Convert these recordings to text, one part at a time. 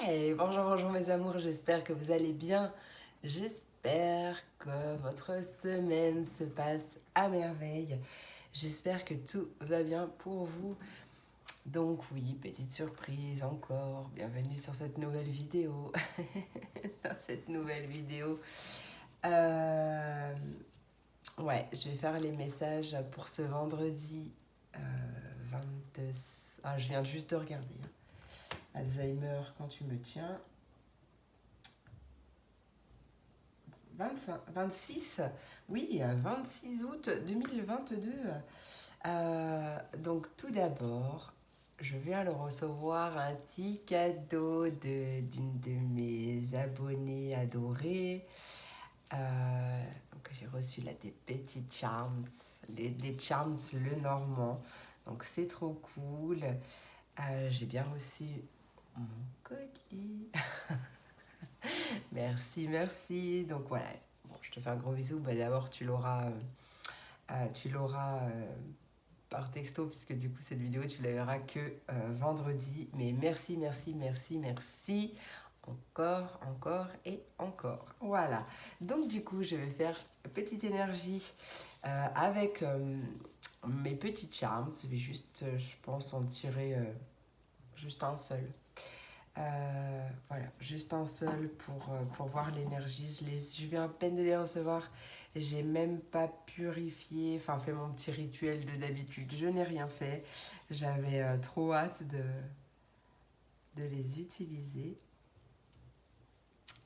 Hey, bonjour, bonjour mes amours, j'espère que vous allez bien. J'espère que votre semaine se passe à merveille. J'espère que tout va bien pour vous. Donc oui, petite surprise encore. Bienvenue sur cette nouvelle vidéo. Dans cette nouvelle vidéo. Ouais, je vais faire les messages pour ce vendredi 22... Ah, je viens juste de regarder. Alzheimer quand tu me tiens. 26, oui, 26 août 2022. Donc tout d'abord, je viens de recevoir un petit cadeau d'une de mes abonnées adorées. Donc j'ai reçu là des petits charms, des charms le normand. Donc c'est trop cool. J'ai bien reçu mon colis. Merci, merci. Donc voilà, bon, je te fais un gros bisou. Bah, d'abord, tu l'auras par texto, puisque du coup, cette vidéo, tu la verras que vendredi. Mais merci, merci, merci, merci. Encore, encore et encore. Voilà. Donc du coup, je vais faire une petite énergie avec mes petits charms. Je vais juste, je pense, en tirer juste un seul. Voilà, juste un seul pour voir l'énergie. Je viens à peine de les recevoir. J'ai même pas purifié, enfin fait mon petit rituel de d'habitude. Je n'ai rien fait. J'avais trop hâte de les utiliser.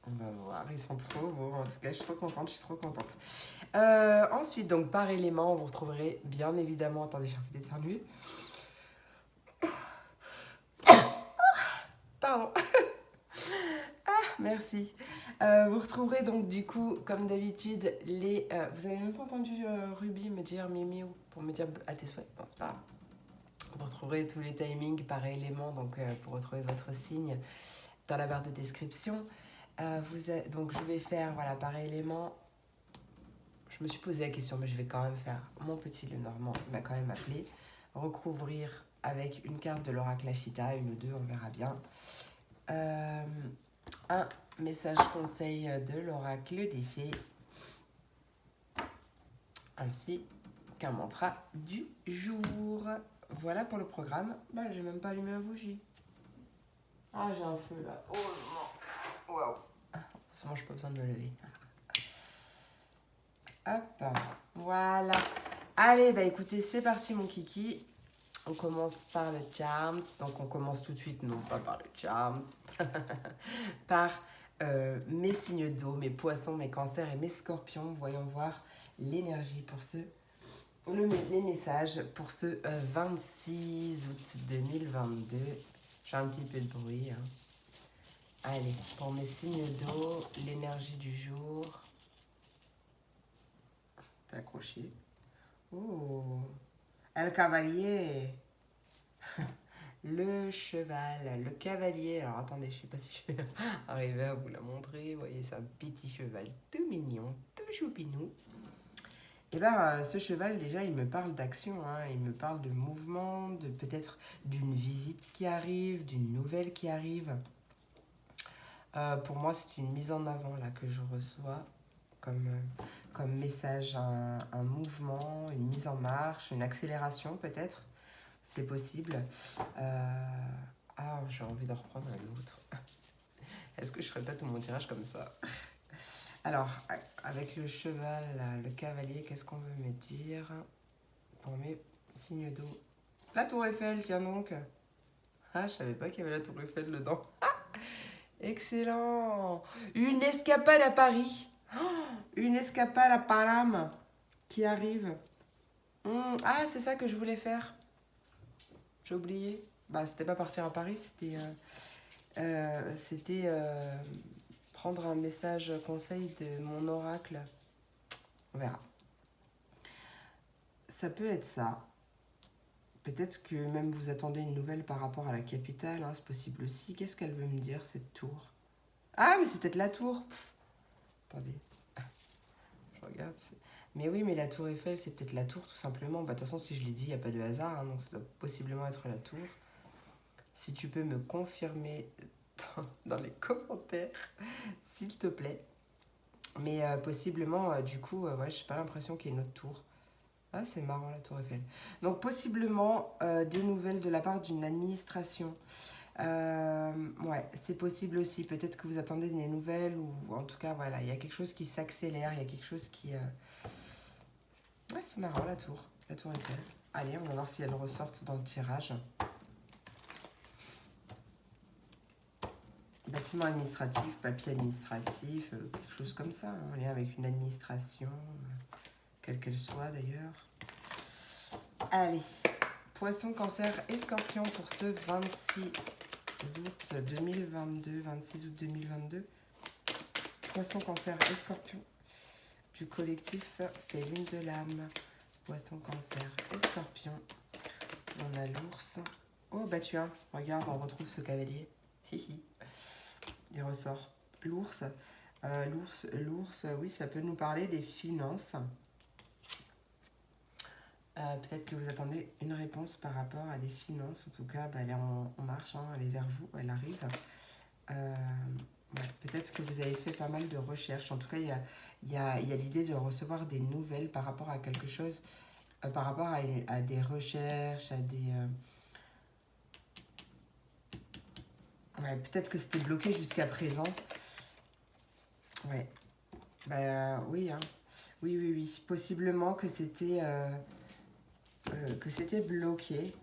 On va voir, ils sont trop beaux. En tout cas, je suis trop contente, je suis trop contente. Ensuite, donc par élément, vous retrouverez bien évidemment... Attendez, j'ai envie d'éternuer. Pardon. Merci. Vous retrouverez donc du coup, comme d'habitude, les... vous avez même pas entendu Ruby me dire Mimi pour me dire à tes souhaits. Bon, c'est pas grave. Vous retrouverez tous les timings par élément, donc pour retrouver votre signe dans la barre de description. Donc je vais faire, voilà, par élément. Je me suis posé la question, mais je vais quand même faire mon petit le normand, il m'a quand même appelé. Recouvrir avec une carte de l'oracle Ashita, une ou deux, on verra bien. Un message conseil de l'oracle des fées, ainsi qu'un mantra du jour. Voilà pour le programme. Bah, j'ai même pas allumé la bougie. Ah, j'ai un feu là. Oh non. Waouh. Heureusement, je n'ai pas besoin de me lever. Hop. Voilà. Allez, bah écoutez, c'est parti mon kiki. On commence par le charms. Donc on commence tout de suite, non pas par le charms, par mes signes d'eau, mes poissons, mes cancers et mes scorpions. Voyons voir l'énergie pour les messages pour ce 26 août 2022. J'ai un petit peu de bruit. Hein. Allez, pour mes signes d'eau, l'énergie du jour. T'es accroché. Oh, El Cavalier. Le cheval, le cavalier. Alors attendez, je sais pas si je vais arriver à vous la montrer. Vous voyez, c'est un petit cheval tout mignon, tout choupinou. Et bien, ce cheval, déjà, il me parle d'action, hein. Il me parle de mouvement, de peut-être d'une visite qui arrive, d'une nouvelle qui arrive. Pour moi, c'est une mise en avant là que je reçois comme message, un mouvement, une mise en marche, une accélération peut-être. C'est possible. Ah, j'ai envie de reprendre un autre. Est-ce que je ferais pas tout mon tirage comme ça? Alors, avec le cheval, le cavalier, qu'est-ce qu'on veut me dire pour mes signes d'eau? La tour Eiffel, tiens donc. Ah, je savais pas qu'il y avait la tour Eiffel dedans. Excellent. Une escapade à Paris. Une escapade à Paname qui arrive. Ah, c'est ça que je voulais faire. J'ai oublié. Bah, c'était pas partir à Paris, c'était prendre un message conseil de mon oracle. On verra. Ça peut être ça. Peut-être que même vous attendez une nouvelle par rapport à la capitale, hein, c'est possible aussi. Qu'est-ce qu'elle veut me dire, cette tour? Ah, mais c'est peut-être la tour. Pff. Attendez. Je regarde. Mais oui, mais la tour Eiffel, c'est peut-être la tour, tout simplement. Bah, de toute façon, si je l'ai dit, il n'y a pas de hasard, hein, donc ça doit possiblement être la tour. Si tu peux me confirmer dans les commentaires, s'il te plaît. Mais possiblement, du coup, ouais, j'ai pas l'impression qu'il y ait une autre tour. Ah, c'est marrant la tour Eiffel. Donc possiblement des nouvelles de la part d'une administration. Ouais, c'est possible aussi. Peut-être que vous attendez des nouvelles ou en tout cas, voilà, il y a quelque chose qui s'accélère, il y a quelque chose qui... Ouais, c'est marrant la tour Eiffel. Allez, on va voir si elles ressortent dans le tirage. Bâtiment administratif, papier administratif, quelque chose comme ça, hein, en lien avec une administration, quelle qu'elle soit d'ailleurs. Allez, Poisson, Cancer et Scorpion pour ce 26 août 2022, 26 août 2022. Poisson, Cancer et Scorpion du collectif fait lune de l'âme. Poisson, Cancer et Scorpion. On a l'ours. Oh bah tu vois, regarde, on retrouve ce cavalier. Hihi. Il ressort. L'ours. L'ours, oui, ça peut nous parler des finances. Peut-être que vous attendez une réponse par rapport à des finances. En tout cas, bah, elle est en marche, hein, elle est vers vous, elle arrive. Ouais, peut-être que vous avez fait pas mal de recherches. En tout cas, il y a l'idée de recevoir des nouvelles par rapport à quelque chose, par rapport à des recherches, à des... Ouais, peut-être que c'était bloqué jusqu'à présent. Ouais. Bah oui, hein. Oui. Possiblement que c'était bloqué.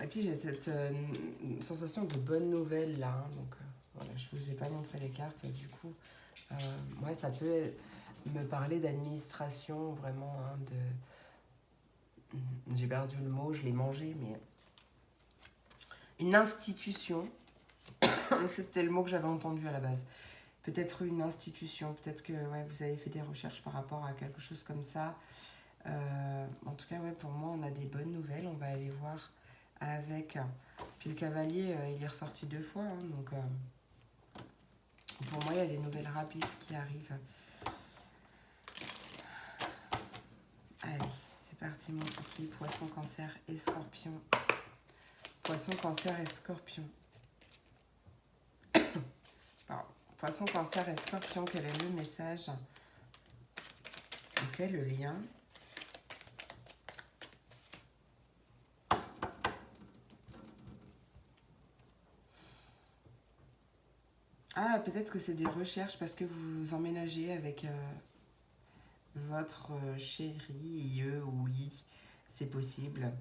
Et puis j'ai cette sensation de bonne nouvelle là. Hein, donc voilà, je vous ai pas montré les cartes. Du coup, ouais, ça peut me parler d'administration vraiment. Hein, j'ai perdu le mot, je l'ai mangé, mais une institution. C'était le mot que j'avais entendu à la base. Peut-être une institution, peut-être que ouais, vous avez fait des recherches par rapport à quelque chose comme ça. En tout cas, ouais, pour moi, on a des bonnes nouvelles. On va aller voir avec... Puis le cavalier, il est ressorti 2 fois. Hein, donc, pour moi, il y a des nouvelles rapides qui arrivent. Allez, c'est parti, mon kiki. Poisson, Cancer et Scorpion. Poisson, Cancer et Scorpion. Pardon. Poisson, Cancer et Scorpion, quel est le message? Ok, le lien. Ah, peut-être que c'est des recherches parce que vous emménagez avec votre chéri, IE ou I. C'est possible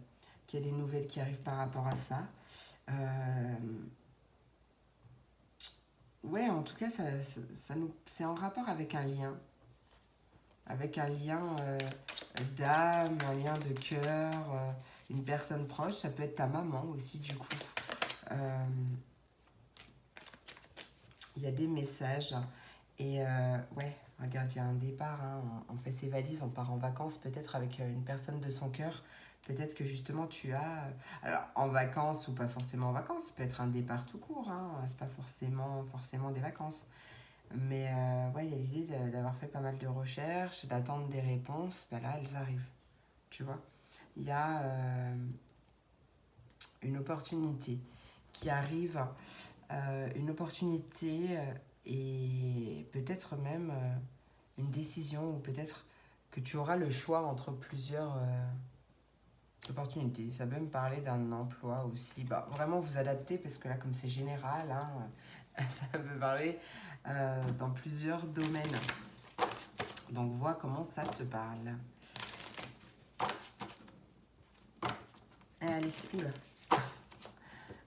qu'il y ait des nouvelles qui arrivent par rapport à ça. Ouais, en tout cas, c'est en rapport avec un lien. Avec un lien d'âme, un lien de cœur, une personne proche. Ça peut être ta maman aussi, du coup. Il y a des messages. Et ouais, regarde, il y a un départ. Hein. On fait ses valises, on part en vacances, peut-être avec une personne de son cœur. Peut-être que justement tu as... alors, en vacances ou pas forcément en vacances, ça peut être un départ tout court. Hein. C'est pas forcément des vacances. Mais ouais, il y a l'idée d'avoir fait pas mal de recherches, d'attendre des réponses. Ben là, elles arrivent. Tu vois, il y a une opportunité qui arrive. Une opportunité et peut-être même une décision ou peut-être que tu auras le choix entre plusieurs opportunités. Ça peut me parler d'un emploi aussi. Bah, vraiment vous adapter parce que là comme c'est général, hein, ça peut parler dans plusieurs domaines. Donc vois comment ça te parle. Allez, oula.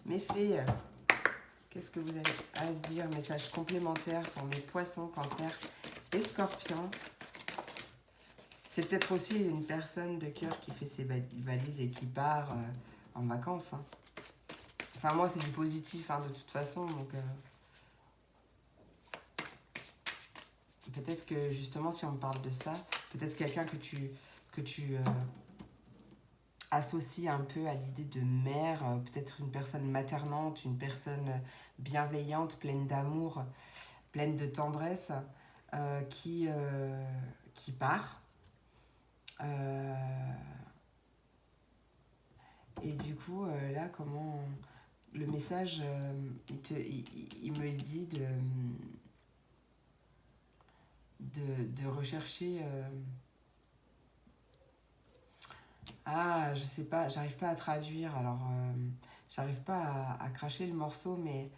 Mes fées, qu'est-ce que vous avez à dire? Message complémentaire pour mes poissons, Cancer et Scorpions. C'est peut-être aussi une personne de cœur qui fait ses valises et qui part en vacances. Hein. Enfin, moi, c'est du positif, hein, de toute façon. Donc, peut-être que, justement, si on me parle de ça, peut-être quelqu'un que tu associes un peu à l'idée de mère, peut-être une personne maternante, une personne bienveillante, pleine d'amour, pleine de tendresse, qui part. Et du coup, là, comment... le message, il me dit de rechercher... Ah, je sais pas, j'arrive pas à traduire, alors j'arrive pas à cracher le morceau, mais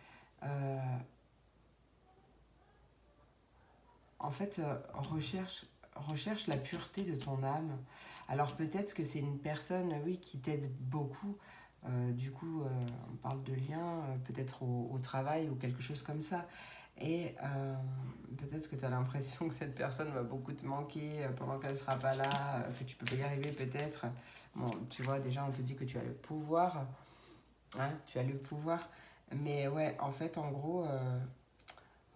en fait, recherche la pureté de ton âme. Alors peut-être que c'est une personne, oui, qui t'aide beaucoup. Du coup, on parle de lien, peut-être au travail ou quelque chose comme ça. Et peut-être que tu as l'impression que cette personne va beaucoup te manquer pendant qu'elle ne sera pas là, que tu peux pas y arriver peut-être. Bon, tu vois, déjà on te dit que tu as le pouvoir, hein, tu as le pouvoir. Mais ouais, en fait, en gros,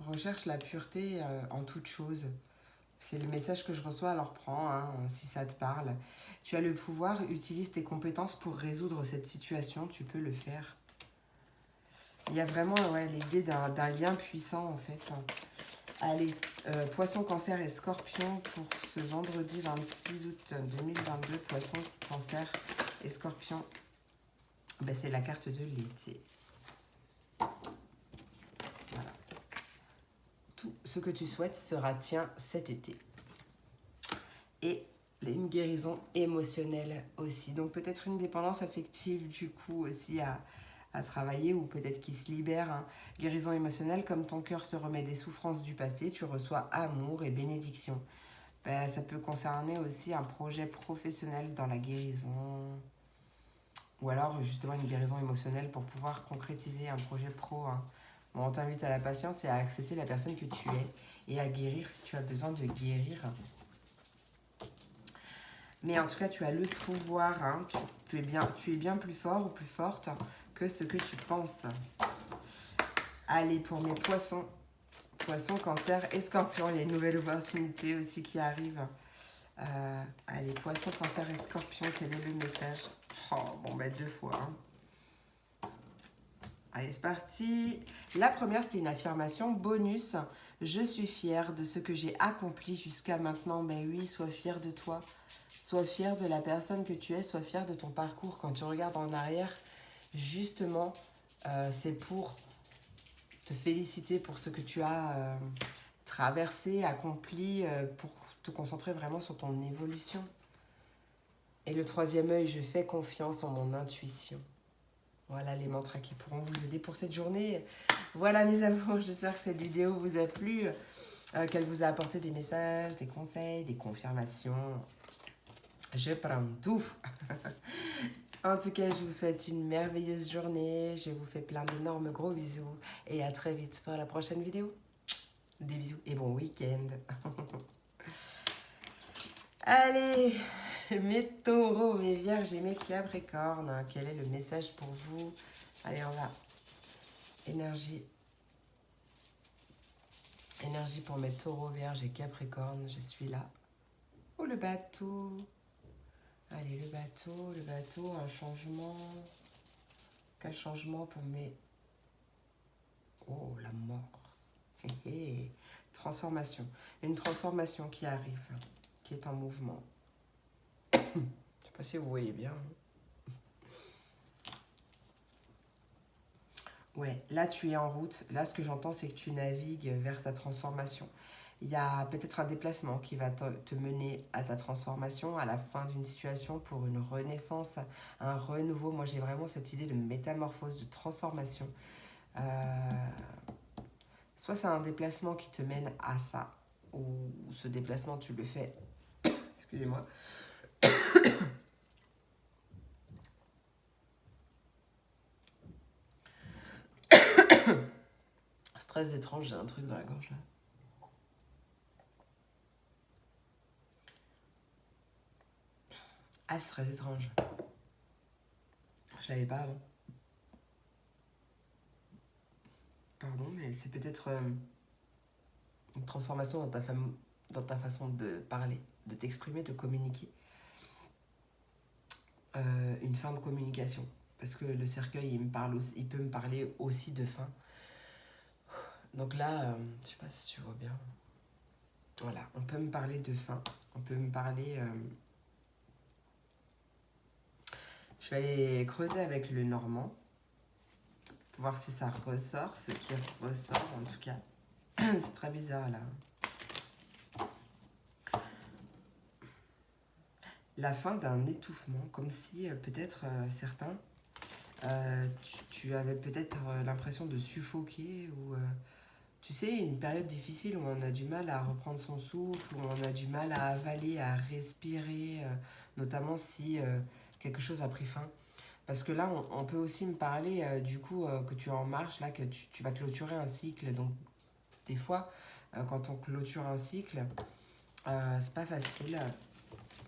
recherche la pureté en toute chose. C'est le message que je reçois, alors prends, hein, si ça te parle. Tu as le pouvoir, utilise tes compétences pour résoudre cette situation, tu peux le faire. Il y a vraiment ouais, l'idée d'un lien puissant en fait. Allez, Poisson, Cancer et Scorpion pour ce vendredi 26 août 2022. Poisson, Cancer et Scorpion, ben, c'est la carte de l'été. Voilà. Tout ce que tu souhaites sera tien cet été. Et une guérison émotionnelle aussi. Donc peut-être une dépendance affective du coup aussi à travailler ou peut-être qu'il se libère. Hein. Guérison émotionnelle, comme ton cœur se remet des souffrances du passé, tu reçois amour et bénédiction. Ben, ça peut concerner aussi un projet professionnel dans la guérison. Ou alors justement une guérison émotionnelle pour pouvoir concrétiser un projet pro. Hein. Bon, on t'invite à la patience et à accepter la personne que tu es et à guérir si tu as besoin de guérir. Mais en tout cas, tu as le pouvoir. Hein. Tu es bien plus fort ou plus forte que ce que tu penses. Allez, pour mes poissons. Poissons, Cancer et Scorpion. Il y a une nouvelle opportunité aussi qui arrive. Allez, Poissons, Cancer et Scorpion. Quel est le message? Oh, bon, ben 2 fois. Hein. Allez, c'est parti. La première, c'était une affirmation bonus. Je suis fière de ce que j'ai accompli jusqu'à maintenant. Ben oui, sois fière de toi. Sois fière de la personne que tu es. Sois fière de ton parcours. Quand tu regardes en arrière, justement, c'est pour te féliciter pour ce que tu as traversé, accompli, pour te concentrer vraiment sur ton évolution. Et le troisième œil, je fais confiance en mon intuition. Voilà les mantras qui pourront vous aider pour cette journée. Voilà mes amours, j'espère que cette vidéo vous a plu, qu'elle vous a apporté des messages, des conseils, des confirmations. Je prends tout. En tout cas, je vous souhaite une merveilleuse journée. Je vous fais plein d'énormes gros bisous. Et à très vite pour la prochaine vidéo. Des bisous et bon week-end. Allez, mes taureaux, mes vierges et mes capricornes. Quel est le message pour vous? Allez, on va. Énergie. Énergie pour mes taureaux, vierges et capricornes. Je suis là. Oh, le bateau. Allez, le bateau, un changement. Quel changement pour mes... Oh, la mort. Transformation. Une transformation qui arrive, qui est en mouvement. Je ne sais pas si vous voyez bien. Ouais, là tu es en route. Là, ce que j'entends, c'est que tu navigues vers ta transformation. Il y a peut-être un déplacement qui va te mener à ta transformation, à la fin d'une situation pour une renaissance, un renouveau. Moi, j'ai vraiment cette idée de métamorphose, de transformation. Soit c'est un déplacement qui te mène à ça, ou ce déplacement, tu le fais. Excusez-moi. Stress étrange, j'ai un truc dans la gorge là. Ah, c'est très étrange. Je l'avais pas avant. Pardon, mais c'est peut-être une transformation dans ta façon de parler, de t'exprimer, de communiquer. Une fin de communication. Parce que le cercueil, il peut me parler aussi de fin. Donc là, je sais pas si tu vois bien. Voilà, on peut me parler de fin. On peut me parler... Je vais aller creuser avec le normand. voir si ça ressort, ce qui ressort en tout cas. C'est très bizarre là. La fin d'un étouffement, comme si peut-être certains, tu avais peut-être l'impression de suffoquer ou tu sais, une période difficile où on a du mal à reprendre son souffle, où on a du mal à avaler, à respirer, notamment si quelque chose a pris fin. Parce que là, on peut aussi me parler du coup que tu es en marche, là, que tu vas clôturer un cycle. Donc, des fois, quand on clôture un cycle, c'est pas facile.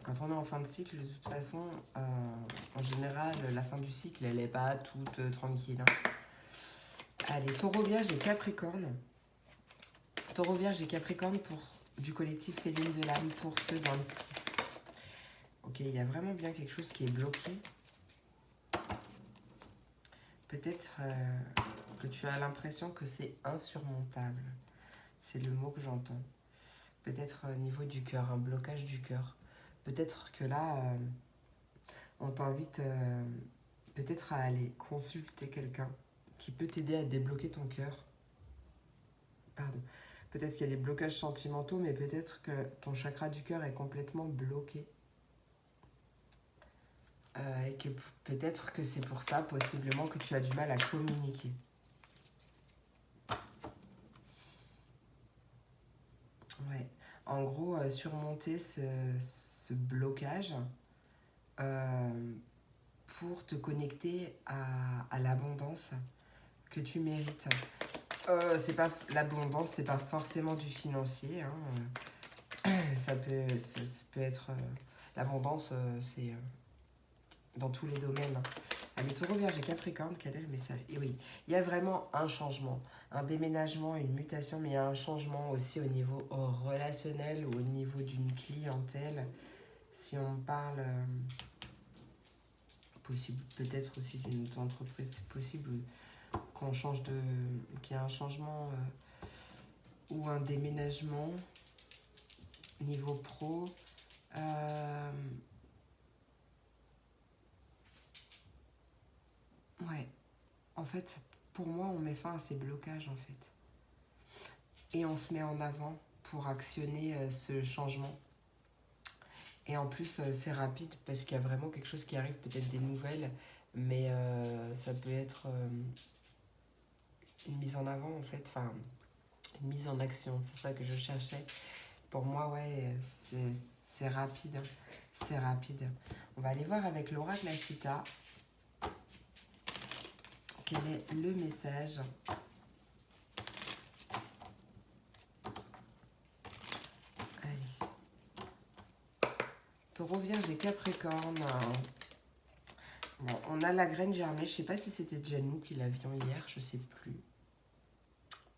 Quand on est en fin de cycle, de toute façon, en général, la fin du cycle, elle n'est pas toute tranquille. Hein. Allez, Taureau, Vierge et Capricorne. Taureau, Vierge et Capricorne pour du collectif Féline de l'âme pour ce 26. Ok, il y a vraiment bien quelque chose qui est bloqué. Peut-être que tu as l'impression que c'est insurmontable. C'est le mot que j'entends. Peut-être au niveau du cœur, un blocage du cœur. Peut-être que là, on t'invite peut-être à aller consulter quelqu'un qui peut t'aider à débloquer ton cœur. Pardon. Peut-être qu'il y a des blocages sentimentaux, mais peut-être que ton chakra du cœur est complètement bloqué. Et que peut-être que c'est pour ça, possiblement, que tu as du mal à communiquer. Ouais. En gros, surmonter ce blocage pour te connecter à l'abondance que tu mérites. C'est pas l'abondance, c'est pas forcément du financier. Hein. Ça peut être l'abondance, c'est dans tous les domaines. Allez, Taureau, Vierge et Capricorne, quel est le message? Et oui, il y a vraiment un changement, un déménagement, une mutation, mais il y a un changement aussi au niveau relationnel ou au niveau d'une clientèle. Si on parle possible, peut-être aussi d'une autre entreprise, c'est possible qu'on change qu'il y ait un changement ou un déménagement niveau pro. Ouais, en fait, pour moi, on met fin à ces blocages, en fait. Et on se met en avant pour actionner ce changement. Et en plus, c'est rapide parce qu'il y a vraiment quelque chose qui arrive, peut-être des nouvelles, mais ça peut être une mise en avant, en fait, enfin, une mise en action, c'est ça que je cherchais. Pour moi, ouais, c'est rapide, c'est rapide. On va aller voir avec l'oracle Ashita quel est le message. Allez. Taureau, Vierge et Capricorne. Bon, on a la graine germée. Je sais pas si c'était déjà nous qui l'avions hier, je sais plus.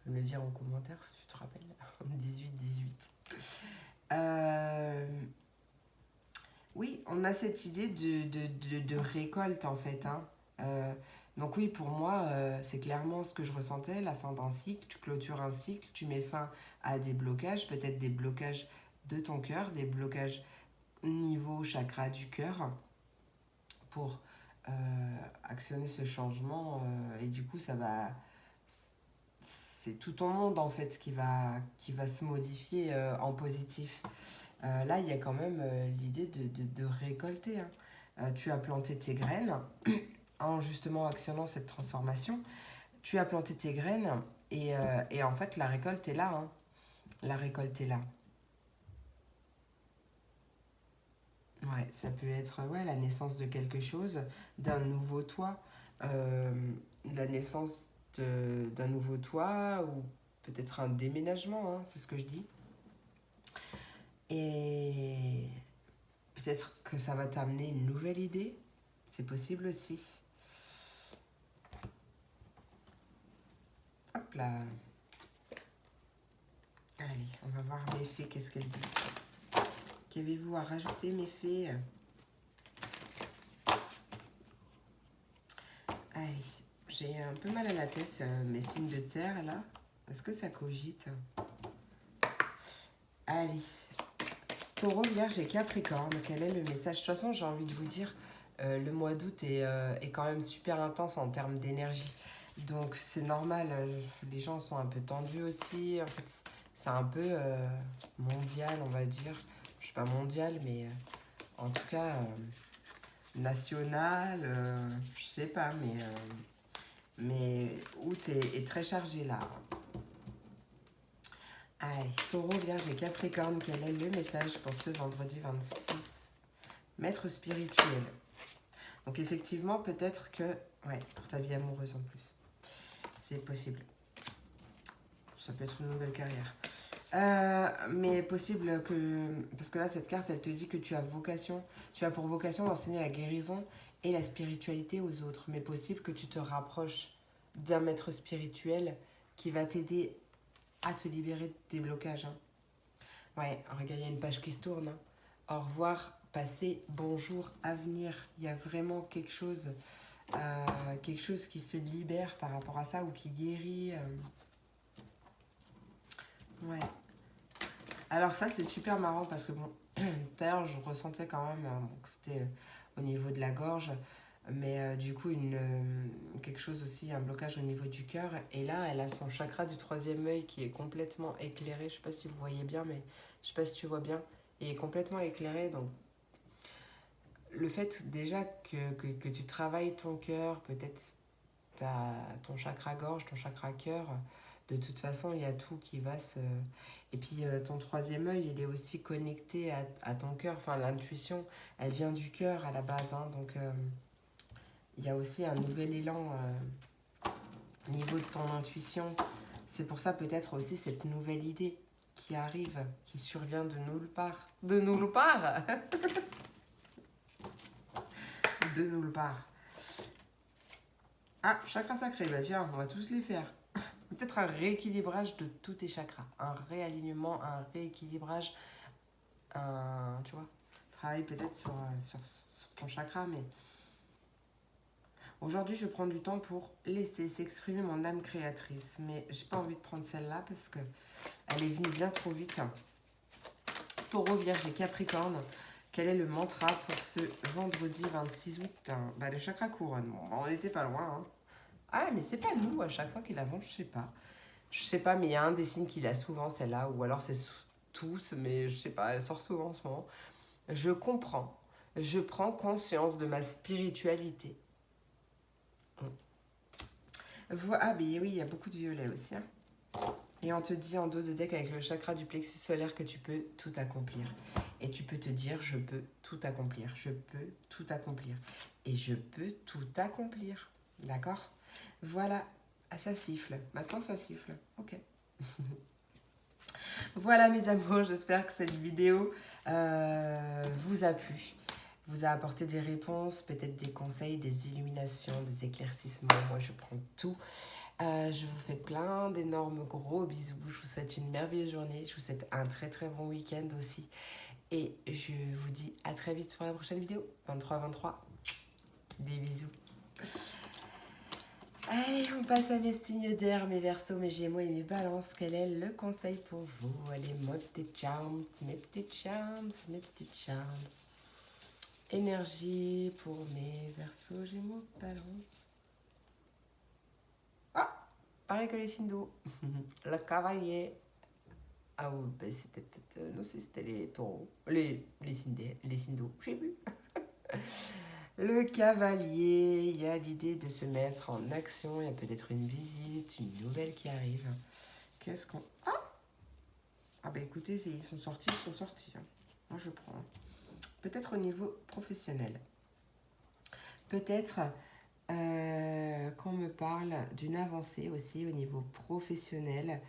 Me le dire en commentaire si tu te rappelles. 18-18. Oui, on a cette idée de récolte en fait. Hein. Donc oui, pour moi, c'est clairement ce que je ressentais, la fin d'un cycle. Tu clôtures un cycle, tu mets fin à des blocages, peut-être des blocages de ton cœur, des blocages niveau chakra du cœur pour actionner ce changement. Et du coup, ça va... C'est tout ton monde en fait qui va se modifier en positif. Là, il y a quand même l'idée de récolter. Hein. Tu as planté tes graines en justement actionnant cette transformation. Tu as planté tes graines et en fait, la récolte est là. Hein. La récolte est là. Ouais, ça peut être la naissance de quelque chose, d'un nouveau toit, la naissance d'un nouveau toit ou peut-être un déménagement, hein, c'est ce que je dis. Et peut-être que ça va t'amener une nouvelle idée, c'est possible aussi. Hop là. Allez, on va voir mes fées, qu'est-ce qu'elles disent. Qu'avez-vous à rajouter, mes fées? Allez, j'ai un peu mal à la tête, mes signes de terre, là. Est-ce que ça cogite? Allez. Taureau, Vierge et Capricorne, quel est le message? De toute façon, j'ai envie de vous dire, le mois d'août est quand même super intense en termes d'énergie. Donc c'est normal, les gens sont un peu tendus aussi. En fait, c'est un peu mondial, on va dire. Je sais pas mondial, mais en tout cas national, je sais pas, mais août est très chargé là. Allez, Taureau, Vierge et Capricorne, quel est le message pour ce vendredi 26? Maître spirituel. Donc effectivement, peut-être que... Ouais, pour ta vie amoureuse en plus. C'est possible. Ça peut être une nouvelle carrière. Mais possible que... Parce que là, cette carte, elle te dit que tu as vocation... Tu as pour vocation d'enseigner la guérison et la spiritualité aux autres. Mais possible que tu te rapproches d'un maître spirituel qui va t'aider à te libérer de tes blocages. Hein. Ouais, regarde, il y a une page qui se tourne. Hein. Au revoir, passé, bonjour, avenir. Il y a vraiment quelque chose qui se libère par rapport à ça ou qui guérit. Ouais. Alors ça, c'est super marrant parce que bon, tout à l'heure, je ressentais quand même que c'était au niveau de la gorge, mais du coup, quelque chose aussi, un blocage au niveau du cœur. Et là, elle a son chakra du troisième œil qui est complètement éclairé. Je sais pas si vous voyez bien, mais je sais pas si tu vois bien. Il est complètement éclairé, donc le fait déjà que tu travailles ton cœur, peut-être ton chakra gorge, ton chakra cœur, de toute façon, il y a tout qui va se... Et puis, ton troisième œil, il est aussi connecté à ton cœur. Enfin, l'intuition, elle vient du cœur à la base. Hein, donc, il y a aussi un nouvel élan au niveau de ton intuition. C'est pour ça, peut-être aussi, cette nouvelle idée qui arrive, qui survient de nulle part. De nulle part De nulle part. Ah, chakra sacré, bah tiens, on va tous les faire. Peut-être un rééquilibrage de tous tes chakras. Un réalignement, un rééquilibrage, tu vois, travailler peut-être sur ton chakra, mais aujourd'hui, je prends du temps pour laisser s'exprimer mon âme créatrice. Mais j'ai pas envie de prendre celle-là parce que elle est venue bien trop vite. Taureau, Vierge et Capricorne. Quel est le mantra pour ce vendredi 26 août? Bah, le chakra couronne. Bon, on n'était pas loin. Hein. Ah, mais c'est pas nous à chaque fois qu'il l'avons, je sais pas. Je sais pas, mais il y a un des signes qu'il a souvent, celle-là, ou alors c'est tous, mais je sais pas, elle sort souvent en ce moment. Je comprends, je prends conscience de ma spiritualité. Ah, mais oui, il y a beaucoup de violet aussi. Hein. Et on te dit en dos de deck avec le chakra du plexus solaire que tu peux tout accomplir. Et tu peux te dire, je peux tout accomplir, je peux tout accomplir. Et je peux tout accomplir. D'accord? Voilà, ah, ça siffle. Maintenant, ça siffle. Ok. Voilà mes amours, j'espère que cette vidéo vous a plu, vous a apporté des réponses, peut-être des conseils, des illuminations, des éclaircissements. Moi, je prends tout. Je vous fais plein d'énormes gros bisous. Je vous souhaite une merveilleuse journée. Je vous souhaite un très très bon week-end aussi. Et je vous dis à très vite sur la prochaine vidéo. 23-23. Des bisous. Allez, on passe à mes signes d'air, mes Verseaux, mes Gémeaux et mes Balances. Quel est le conseil pour vous? Allez, mes petites charms, mes petites charms, mes petites charms. Énergie pour mes Verseaux, Gémeaux, Balances. Ah, pareil que les signes d'eau. Le cavalier. Ah oui, ben c'était peut-être... non, c'était les taureaux. Les signes d'eau, je sais plus. Le cavalier, il y a l'idée de se mettre en action, il y a peut-être une visite, une nouvelle qui arrive. Qu'est-ce qu'on... Ah bah écoutez, ils sont sortis. Hein. Moi je prends. Peut-être au niveau professionnel. Peut-être qu'on me parle d'une avancée aussi au niveau professionnel.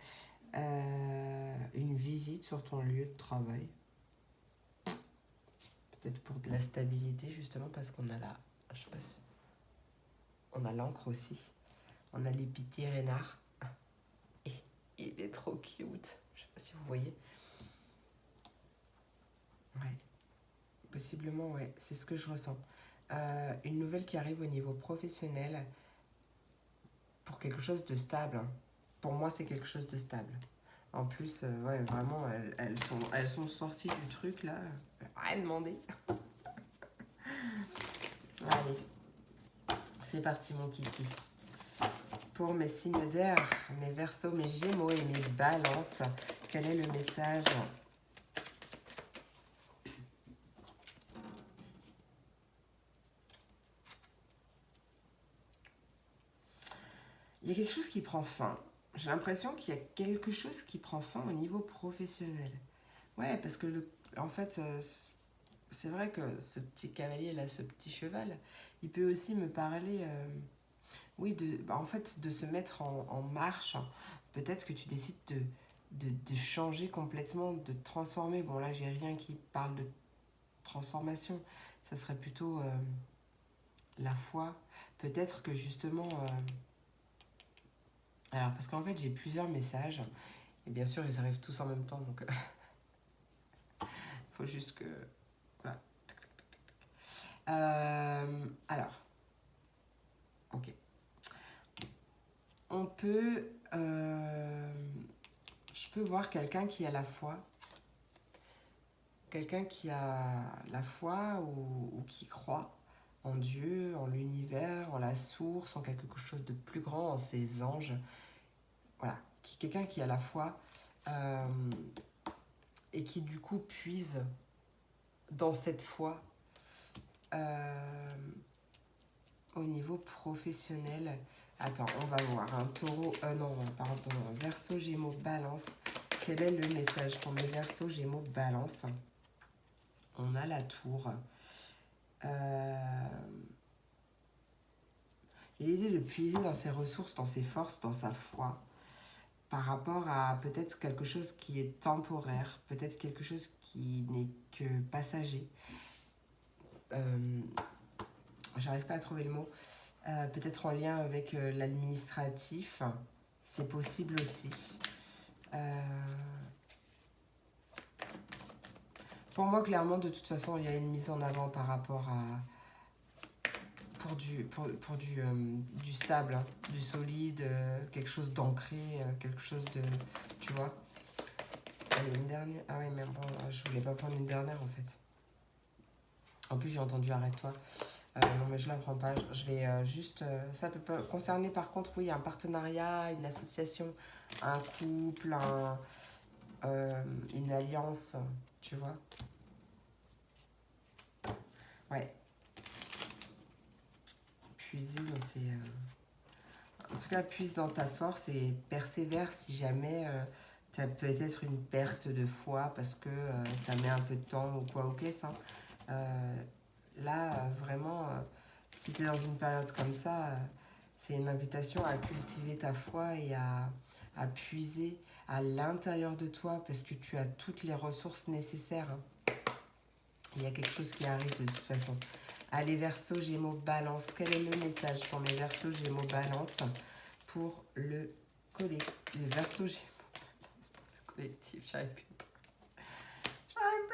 Une visite sur ton lieu de travail. Peut-être pour de la stabilité, justement, parce qu'on a je sais pas si... On a l'encre aussi. On a l'épité renard. Et il est trop cute. Je sais pas si vous voyez. Ouais. Possiblement, ouais. C'est ce que je ressens. Une nouvelle qui arrive au niveau professionnel pour quelque chose de stable. Hein. Pour moi, c'est quelque chose de stable. En plus, ouais, vraiment, elles sont sorties du truc, là. Rien demandé. Allez. C'est parti, mon kiki. Pour mes signes d'air, mes Verseaux, mes Gémeaux et mes Balances, quel est le message? Il y a quelque chose qui prend fin. J'ai l'impression qu'il y a quelque chose qui prend fin au niveau professionnel. Ouais, parce que en fait, c'est vrai que ce petit cavalier là, ce petit cheval, il peut aussi me parler, oui, en fait, de se mettre en marche. Peut-être que tu décides de changer complètement, de te transformer. Bon, là, j'ai rien qui parle de transformation. Ça serait plutôt la foi. Peut-être que justement, alors, parce qu'en fait, j'ai plusieurs messages. Et bien sûr, ils arrivent tous en même temps. Donc, il faut juste que... Voilà. Alors, ok. On peut... je peux voir quelqu'un qui a la foi. Quelqu'un qui a la foi ou qui croit en Dieu, en l'univers, en la source, en quelque chose de plus grand, en ses anges. Voilà. Quelqu'un qui a la foi et qui du coup puise dans cette foi au niveau professionnel. Attends, on va voir. Un taureau, non, pardon, Verseau, Gémeaux, Balance. Quel est le message pour mes Verseaux, Gémeaux, Balance? On a la tour. L'idée de puiser dans ses ressources, dans ses forces, dans sa foi, par rapport à peut-être quelque chose qui est temporaire, peut-être quelque chose qui n'est que passager. J'arrive pas à trouver le mot. Peut-être en lien avec l'administratif, c'est possible aussi. Pour moi, clairement, de toute façon, il y a une mise en avant par rapport à... pour du stable, hein, du solide, quelque chose d'ancré, quelque chose de... Tu vois? Allez, une dernière... Ah oui, mais bon, je voulais pas prendre une dernière, en fait. En plus, j'ai entendu « arrête-toi ». Non, mais je la prends pas. Je vais juste... ça peut pas concerner, par contre, oui, un partenariat, une association, un couple, une alliance, tu vois? Ouais. Puiser dans ses... En tout cas, puise dans ta force et persévère si jamais tu as peut-être une perte de foi parce que ça met un peu de temps ou quoi, ok ça. Là, vraiment, si tu es dans une période comme ça, c'est une invitation à cultiver ta foi et à puiser à l'intérieur de toi parce que tu as toutes les ressources nécessaires. Il y a quelque chose qui arrive de toute façon. Allez, Verseau, Gémeaux, Balance. Quel est le message pour mes Verseaux, Gémeaux, Balance pour le collectif? Le Verseau, Gémeaux, Balance pour le collectif. J'arrive plus à parler.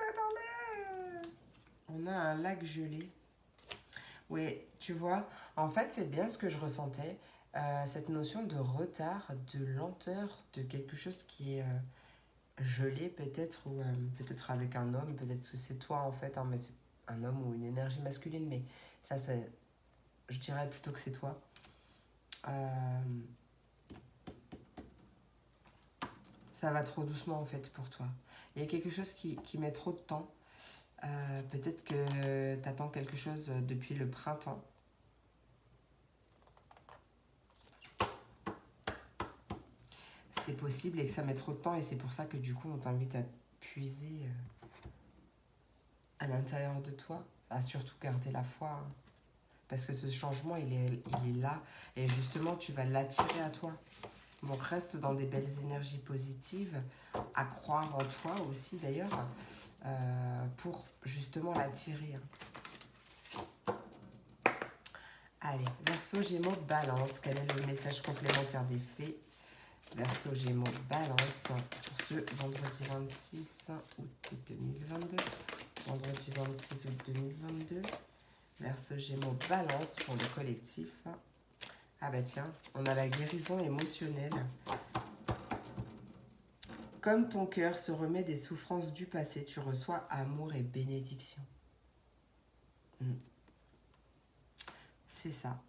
On a un lac gelé. Oui, tu vois, en fait, c'est bien ce que je ressentais. Cette notion de retard, de lenteur, de quelque chose qui est gelé peut-être, ou peut-être avec un homme, peut-être que c'est toi en fait, hein, mais c'est un homme ou une énergie masculine, mais ça, je dirais plutôt que c'est toi. Ça va trop doucement en fait pour toi. Il y a quelque chose qui met trop de temps. Peut-être que tu attends quelque chose depuis le printemps. C'est possible et que ça met trop de temps et c'est pour ça que du coup on t'invite à puiser à l'intérieur de toi, à surtout garder la foi. Hein. Parce que ce changement, il est là. Et justement, tu vas l'attirer à toi. Donc, reste dans des belles énergies positives, à croire en toi aussi d'ailleurs, pour justement l'attirer. Allez, Verseau, Gémeaux, Balance. Quel est le message complémentaire des fées? Verseau, Gémeaux, Balance pour ce vendredi 26 août 2022. Vendredi 26 août 2022. Verseau, Gémeaux, Balance pour le collectif. Ah bah tiens, on a la guérison émotionnelle. Comme ton cœur se remet des souffrances du passé, tu reçois amour et bénédiction. C'est ça.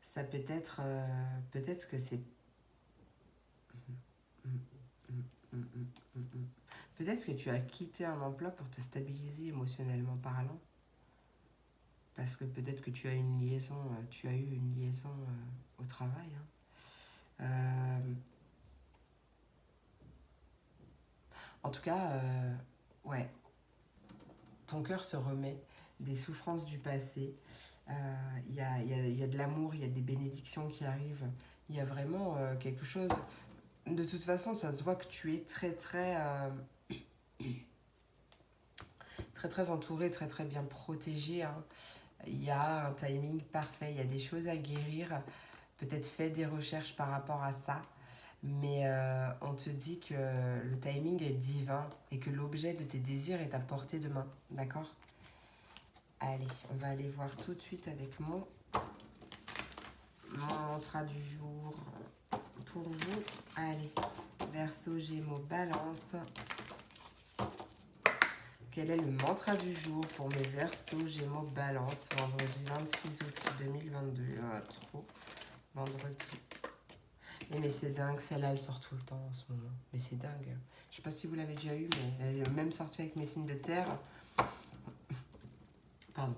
Ça peut être... peut-être que c'est... Peut-être que tu as quitté un emploi pour te stabiliser émotionnellement parlant. Parce que peut-être que tu as une liaison, tu as eu une liaison au travail. Hein. En tout cas, ouais, ton cœur se remet des souffrances du passé. Y a de l'amour, il y a des bénédictions qui arrivent. Il y a vraiment quelque chose. De toute façon, ça se voit que tu es très entouré, très bien protégé. Hein. Il y a un timing parfait, il y a des choses à guérir. Peut-être fais des recherches par rapport à ça. Mais on te dit que le timing est divin et que l'objet de tes désirs est à portée de main. D'accord? Allez, on va aller voir tout de suite avec mon mantra du jour pour vous. Allez, Verseau, Gémeaux, Balance. Quel est le mantra du jour pour mes Verseaux, Gémeaux, Balance, vendredi 26 août 2022? Ah, trop. Vendredi. Mais c'est dingue, celle-là, elle sort tout le temps en ce moment. Mais c'est dingue. Je sais pas si vous l'avez déjà eu, mais elle est même sortie avec mes signes de terre. Pardon.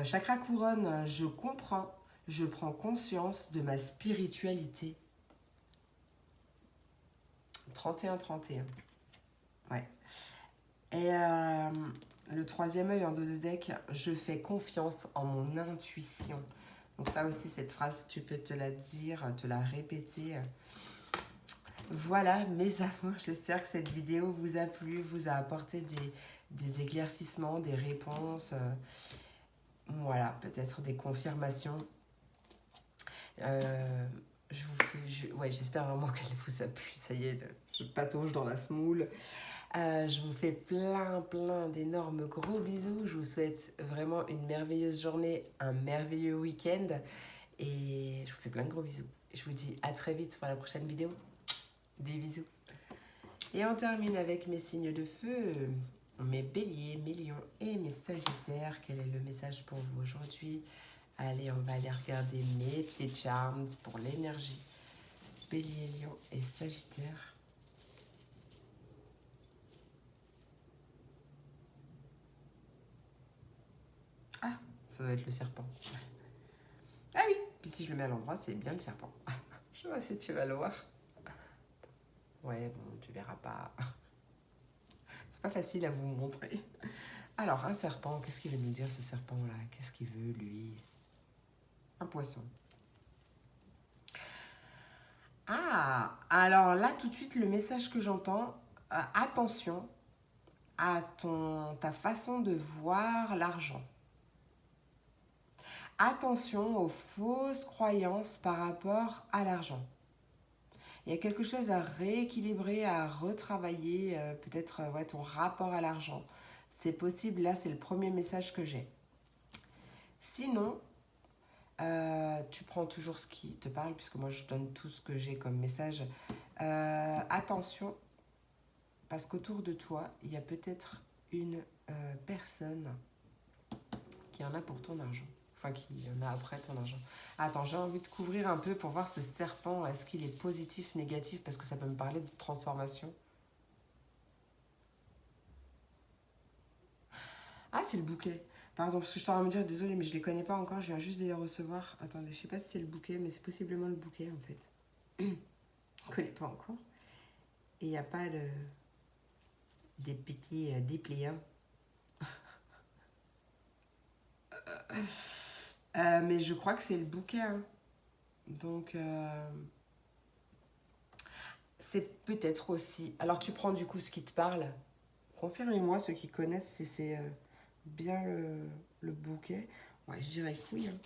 Chakra couronne, je comprends, je prends conscience de ma spiritualité. 31-31. Ouais. Et le troisième œil en dos de deck, je fais confiance en mon intuition. Donc ça aussi, cette phrase, tu peux te la dire, te la répéter. Voilà, mes amours, j'espère que cette vidéo vous a plu, vous a apporté des éclaircissements, des réponses, voilà, peut-être des confirmations. Ouais, j'espère vraiment qu'elle vous a plu. Ça y est, je patauge dans la semoule. Je vous fais plein d'énormes gros bisous. Je vous souhaite vraiment une merveilleuse journée, un merveilleux week-end. Et je vous fais plein de gros bisous. Je vous dis à très vite pour la prochaine vidéo. Des bisous. Et on termine avec mes signes de feu, mes béliers, mes lions et mes sagittaires. Quel est le message pour vous aujourd'hui? Allez, on va aller regarder mes petits charms pour l'énergie. Bélier, lion et sagittaire. Ah, ça doit être le serpent. Ah oui, puis si je le mets à l'endroit, c'est bien le serpent. Je sais pas si tu vas le voir. Ouais, bon, tu verras pas. C'est pas facile à vous montrer. Alors, un serpent, qu'est-ce qu'il veut nous dire ce serpent-là? Qu'est-ce qu'il veut, lui? Un poisson. Ah, alors là, tout de suite, le message que j'entends, attention à ta façon de voir l'argent. Attention aux fausses croyances par rapport à l'argent. Il y a quelque chose à rééquilibrer, à retravailler, peut-être ouais, ton rapport à l'argent. C'est possible, là c'est le premier message que j'ai. Sinon, tu prends toujours ce qui te parle, puisque moi je donne tout ce que j'ai comme message. Attention, parce qu'autour de toi, il y a peut-être une personne qui en a pour ton argent. Enfin, qui en a après ton argent. Attends, j'ai envie de couvrir un peu pour voir ce serpent. Est-ce qu'il est positif, négatif? Parce que ça peut me parler de transformation. Ah, c'est le bouquet. Pardon, parce que je t'en me dire, désolée, mais je les connais pas encore. Je viens juste de les recevoir. Attendez, je sais pas si c'est le bouquet, mais c'est possiblement le bouquet, en fait. Je connais pas encore. Et il n'y a pas des petits dépliants. Mais je crois que c'est le bouquet. Hein. Donc, c'est peut-être aussi... Alors, tu prends du coup ce qui te parle. Confirmez-moi, ceux qui connaissent, si c'est bien le bouquet. Ouais, je dirais que oui. Hein.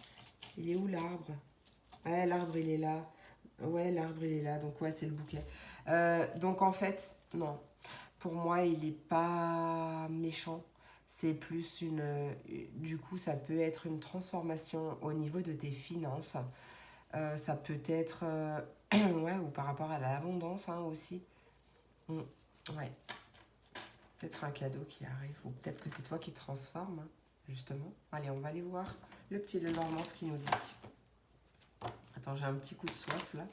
Il est où l'arbre? Ouais, l'arbre, il est là. Ouais, l'arbre, il est là. Donc, ouais, c'est le bouquet. Donc, en fait, non. Pour moi, il n'est pas méchant. C'est plus une... du coup, ça peut être une transformation au niveau de tes finances. Ça peut être... ouais, ou par rapport à l'abondance hein, aussi. Ouais. Peut-être un cadeau qui arrive. Ou peut-être que c'est toi qui transforme, hein, justement. Allez, on va aller voir le petit Lenormand ce qu'il nous dit. Attends, j'ai un petit coup de soif là.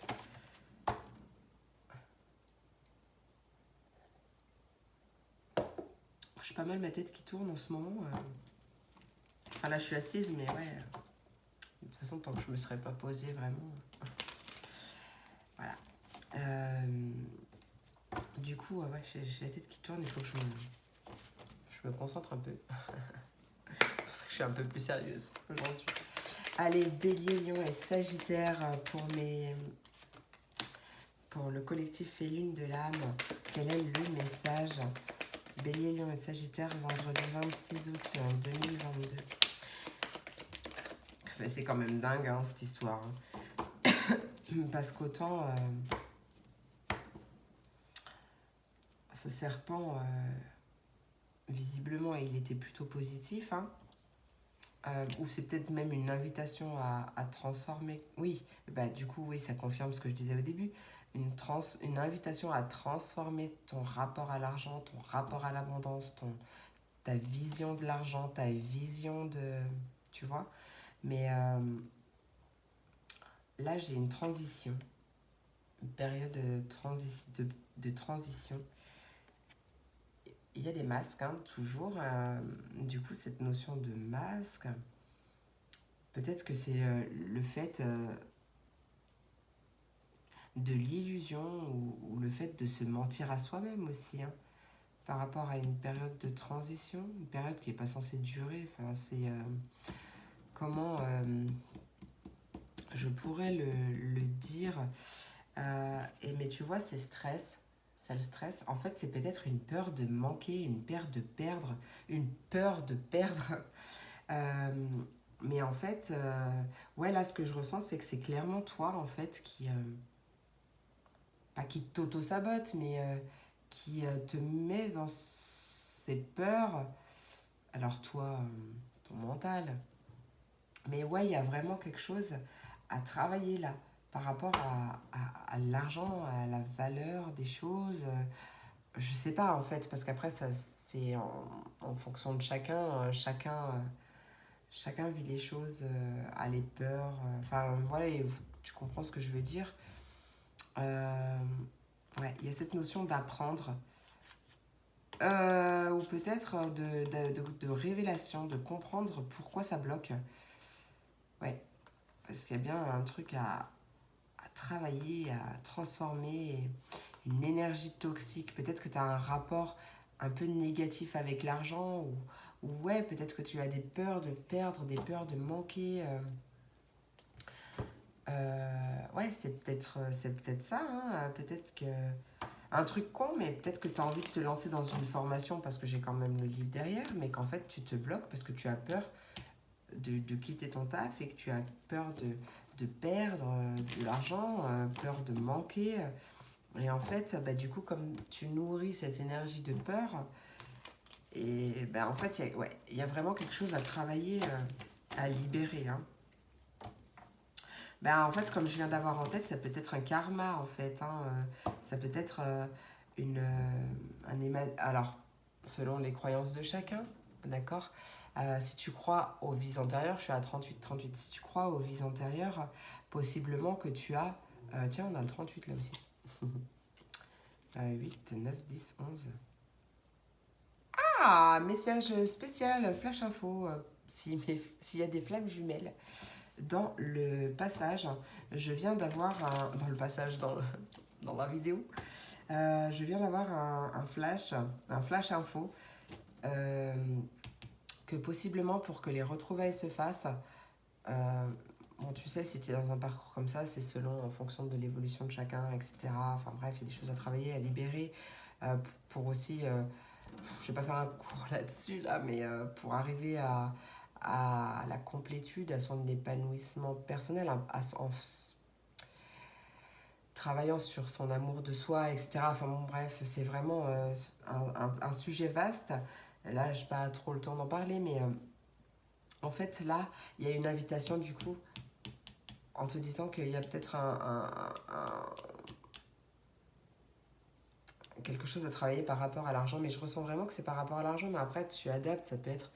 J'ai pas mal ma tête qui tourne en ce moment. Enfin là, je suis assise, mais ouais. De toute façon, tant que je me serais pas posée vraiment. Voilà. Du coup, ouais, j'ai la tête qui tourne. Il faut que je me concentre un peu. C'est pour ça que je suis un peu plus sérieuse aujourd'hui. Allez, Bélier, Lion et Sagittaire pour le collectif Félune de l'âme. Quel est le message? Bélier, Lion et Sagittaire, vendredi 26 août 2022. C'est quand même dingue hein, cette histoire. Parce qu'autant ce serpent, visiblement, il était plutôt positif. Hein, ou c'est peut-être même une invitation à transformer. Oui, bah, du coup, oui, ça confirme ce que je disais au début. Une invitation à transformer ton rapport à l'argent, ton rapport à l'abondance, ta vision de l'argent, ta vision de... Tu vois. Mais là, j'ai une transition, une période de transition. Il y a des masques, hein, toujours. Du coup, cette notion de masque, peut-être que c'est le fait de l'illusion ou le fait de se mentir à soi-même aussi, hein, par rapport à une période de transition, une période qui n'est pas censée durer. Enfin, c'est comment je pourrais le dire. Mais tu vois, c'est stress. Ça le stress. En fait, c'est peut-être une peur de manquer, une peur de perdre, une peur de perdre. Mais en fait, ouais, là, ce que je ressens, c'est que c'est clairement toi, en fait, pas qui t'auto-sabote, mais qui te met dans ces peurs. Alors toi, ton mental. Mais ouais, il y a vraiment quelque chose à travailler là, par rapport à l'argent, à la valeur des choses. Je sais pas, en fait, parce qu'après, ça, c'est en fonction de chacun. Chacun vit les choses, a les peurs. Enfin, voilà, tu comprends ce que je veux dire. Ouais, il y a cette notion d'apprendre. Ou peut-être de révélation, de comprendre pourquoi ça bloque. Ouais, parce qu'il y a bien un truc à travailler, à transformer, une énergie toxique. Peut-être que tu as un rapport un peu négatif avec l'argent, ou ouais, peut-être que tu as des peurs de perdre, des peurs de manquer. Ouais, c'est peut-être ça, hein. Peut-être que... Un truc con, mais peut-être que tu as envie de te lancer dans une formation parce que j'ai quand même le livre derrière, mais qu'en fait tu te bloques parce que tu as peur de quitter ton taf et que tu as peur de perdre de l'argent, peur de manquer. Et en fait, bah, du coup, comme tu nourris cette énergie de peur, et bah, en fait, il y a vraiment quelque chose à travailler, à libérer. Hein. Bah, en fait, comme je viens d'avoir en tête, ça peut être un karma, en fait. Hein, ça peut être alors, selon les croyances de chacun, d'accord. Si tu crois aux vies antérieures, je suis à 38. Si tu crois aux vies antérieures, possiblement que tu as... tiens, on a le 38 là aussi. 8, 9, 10, 11. Ah, message spécial, flash info, s'il y a des flammes jumelles. Dans le passage, je viens d'avoir dans le passage, dans la vidéo, je viens d'avoir un flash info, que possiblement pour que les retrouvailles se fassent, bon, tu sais, si tu es dans un parcours comme ça, c'est selon, en fonction de l'évolution de chacun, etc. Enfin bref, il y a des choses à travailler, à libérer, pour aussi, je vais pas faire un cours là-dessus, là, mais pour arriver à la complétude, à son épanouissement personnel, en travaillant sur son amour de soi, etc. Enfin bon, bref, c'est vraiment un sujet vaste. Là, je n'ai pas trop le temps d'en parler, mais en fait, là, il y a une invitation, du coup, en te disant qu'il y a peut-être quelque chose à travailler par rapport à l'argent, mais je ressens vraiment que c'est par rapport à l'argent, mais après, tu adaptes, ça peut être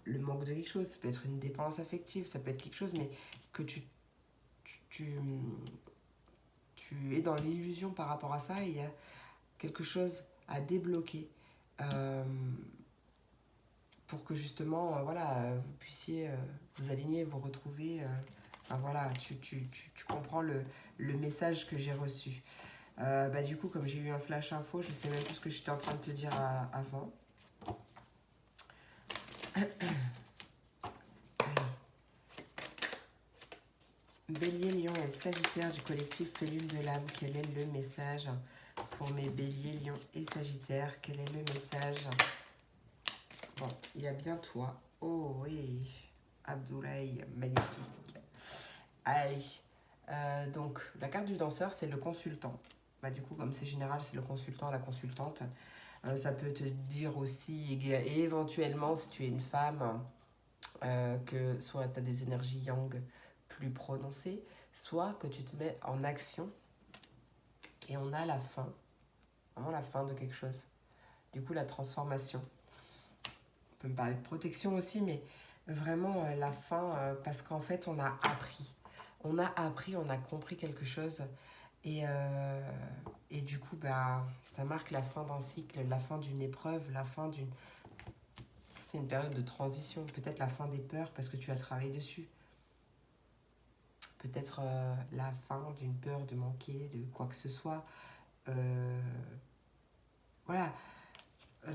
le manque de quelque chose, ça peut être une dépendance affective, ça peut être quelque chose, mais que tu es dans l'illusion par rapport à ça et il y a quelque chose à débloquer pour que justement, voilà, vous puissiez vous aligner, vous retrouver. Voilà, tu comprends le message que j'ai reçu. Du coup, comme j'ai eu un flash info, je sais même plus ce que j'étais en train de te dire avant. Bélier, Lion et Sagittaire du collectif Pelule de l'âme, quel est le message pour mes Béliers, Lion et Sagittaire? Quel est le message? Bon, il y a bien toi. Oh oui, Abdoulaye, magnifique. Allez, donc la carte du danseur, c'est le consultant. Du coup, comme c'est général, c'est le consultant, la consultante. Ça peut te dire aussi, et éventuellement, si tu es une femme, que soit tu as des énergies yang plus prononcées, soit que tu te mets en action et on a la fin, vraiment la fin de quelque chose. Du coup, la transformation. On peut me parler de protection aussi, mais vraiment la fin, parce qu'en fait, on a appris. On a compris quelque chose. Et du coup, ça marque la fin d'un cycle, la fin d'une épreuve, la fin d'une... C'est une période de transition, peut-être la fin des peurs parce que tu as travaillé dessus. Peut-être la fin d'une peur de manquer de quoi que ce soit. Voilà,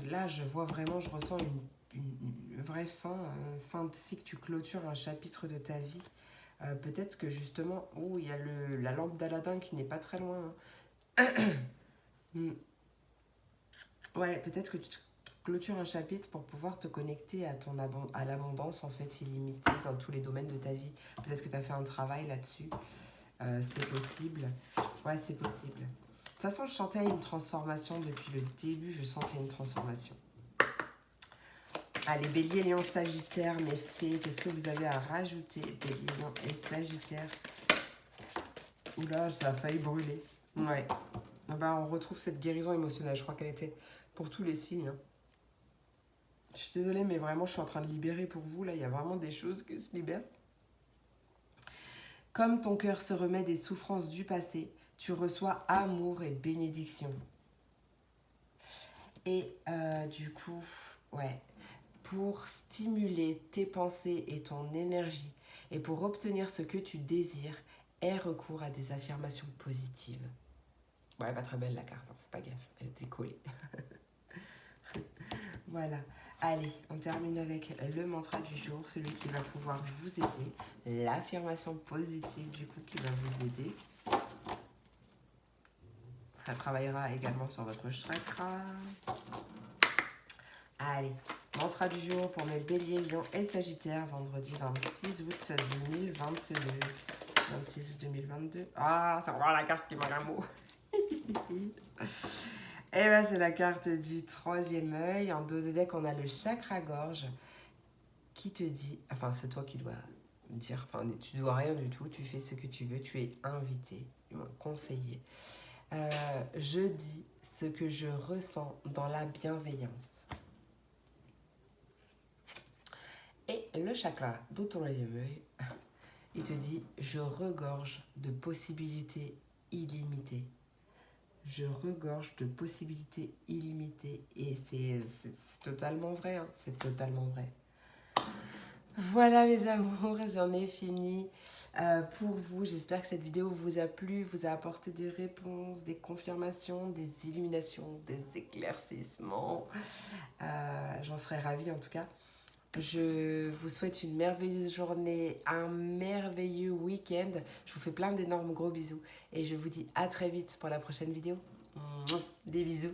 là je vois vraiment, je ressens une vraie fin de cycle, tu clôtures un chapitre de ta vie. Peut-être que justement, il y a la lampe d'Aladin qui n'est pas très loin. Ouais, peut-être que tu clôtures un chapitre pour pouvoir te connecter à l'abondance en fait illimitée dans tous les domaines de ta vie. Peut-être que tu as fait un travail là-dessus. C'est possible. Ouais, c'est possible. De toute façon, je sentais une transformation depuis le début. Je sentais une transformation. Allez, Bélier, Lion, Sagittaire, mes fées, qu'est-ce que vous avez à rajouter? Bélier, Lion et Sagittaire. Oula, ça a failli brûler. Ouais. On retrouve cette guérison émotionnelle. Je crois qu'elle était pour tous les signes. Je suis désolée, mais vraiment, je suis en train de libérer pour vous. Là, il y a vraiment des choses qui se libèrent. Comme ton cœur se remet des souffrances du passé, tu reçois amour et bénédiction. Et du coup, ouais, pour stimuler tes pensées et ton énergie, et pour obtenir ce que tu désires, aie recours à des affirmations positives. Ouais, pas très belle la carte, hein, faut pas gaffe, elle est décollée. Voilà. Allez, on termine avec le mantra du jour, celui qui va pouvoir vous aider. L'affirmation positive, du coup, qui va vous aider. Ça travaillera également sur votre chakra. Allez, mantra du jour pour mes béliers, lions et sagittaires, vendredi 26 août 2022. 26 août 2022. Ah, c'est encore la carte qui m'a un mot. Et c'est la carte du troisième œil. En dos de deck, on a le chakra-gorge qui te dit... Enfin, c'est toi qui dois dire... Enfin, tu dois rien du tout. Tu fais ce que tu veux. Tu es invité, conseillé. Je dis ce que je ressens dans la bienveillance. Et le chakra du troisième œil, il te dit « Je regorge de possibilités illimitées ». Je regorge de possibilités illimitées. Et c'est totalement vrai, hein. C'est totalement vrai. Voilà mes amours, j'en ai fini pour vous. J'espère que cette vidéo vous a plu, vous a apporté des réponses, des confirmations, des illuminations, des éclaircissements. J'en serais ravie en tout cas. Je vous souhaite une merveilleuse journée, un merveilleux week-end. Je vous fais plein d'énormes gros bisous et je vous dis à très vite pour la prochaine vidéo. Des bisous.